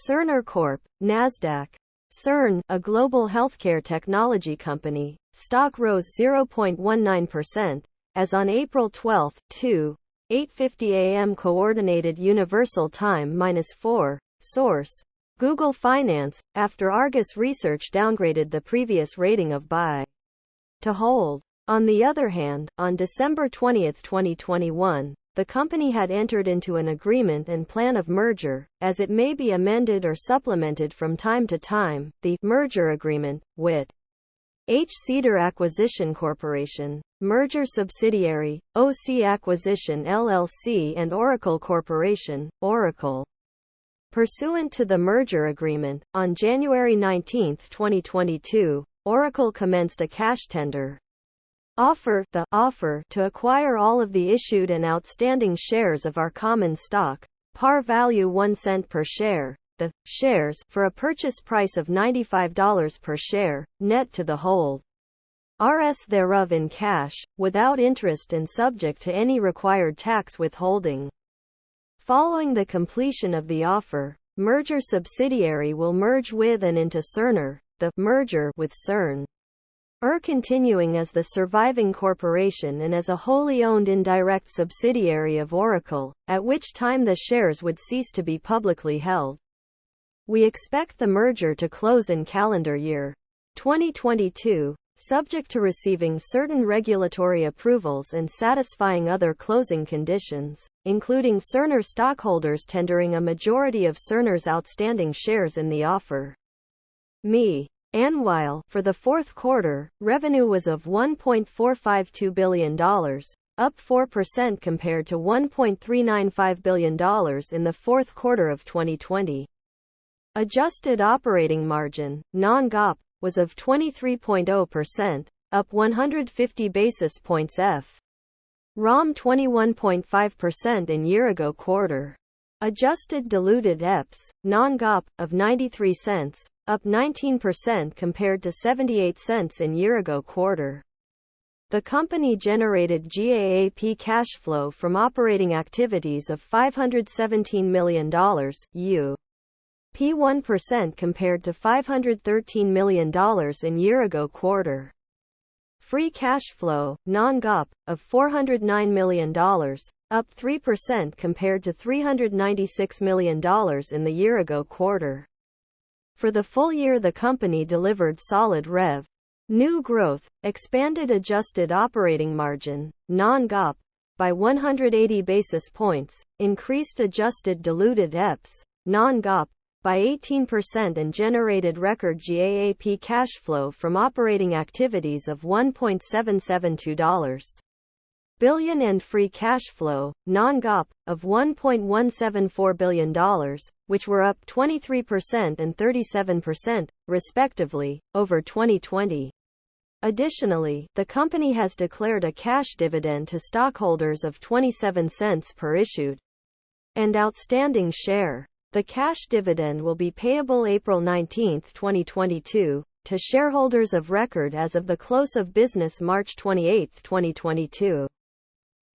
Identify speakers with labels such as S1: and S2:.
S1: Cerner Corp., Nasdaq. Cern, a global healthcare technology company, stock rose 0.19%, as on April 12, 8:50 a.m. Coordinated Universal Time -4, source, Google Finance, after Argus Research downgraded the previous rating of buy to hold. On the other hand, on December 20, 2021, the company had entered into an agreement and plan of merger, as it may be amended or supplemented from time to time, the merger agreement, with Cedar Acquisition Corporation, merger subsidiary, OC Acquisition LLC and Oracle Corporation, Oracle. Pursuant to the merger agreement, on January 19, 2022, Oracle commenced a cash tender offer, the offer to acquire all of the issued and outstanding shares of our common stock, par value 1 cent per share, the shares, for a purchase price of $95 per share, net to the hold. Rs thereof in cash, without interest and subject to any required tax withholding. Following the completion of the offer, merger subsidiary will merge with and into Cerner, the merger with Cern. Continuing as the surviving corporation and as a wholly owned indirect subsidiary of Oracle, at which time the shares would cease to be publicly held. We expect the merger to close in calendar year 2022, subject to receiving certain regulatory approvals and satisfying other closing conditions, including Cerner stockholders tendering a majority of Cerner's outstanding shares in the offer. Meanwhile, for the fourth quarter, revenue was of $1.452 billion, up 4% compared to $1.395 billion in the fourth quarter of 2020. Adjusted operating margin, non-GAAP, was of 23.0%, up 150 basis points from 21.5% in year-ago quarter. Adjusted diluted EPS, non-GAAP, of 93 cents, up 19% compared to 78 cents in year-ago quarter. The company generated GAAP cash flow from operating activities of $517 million, up 1% compared to $513 million in year-ago quarter. Free cash flow, non-GAAP, of $409 million, up 3% compared to $396 million in the year-ago quarter. For the full year, the company delivered solid revenue growth, expanded adjusted operating margin, non-GAAP, by 180 basis points, increased adjusted diluted EPS, non-GAAP, by 18% and generated record GAAP cash flow from operating activities of $1.772 billion and free cash flow, non-GAAP, of $1.174 billion, which were up 23% and 37%, respectively, over 2020. Additionally, the company has declared a cash dividend to stockholders of 27 cents per issued and outstanding share. The cash dividend will be payable April 19, 2022, to shareholders of record as of the close of business March 28, 2022.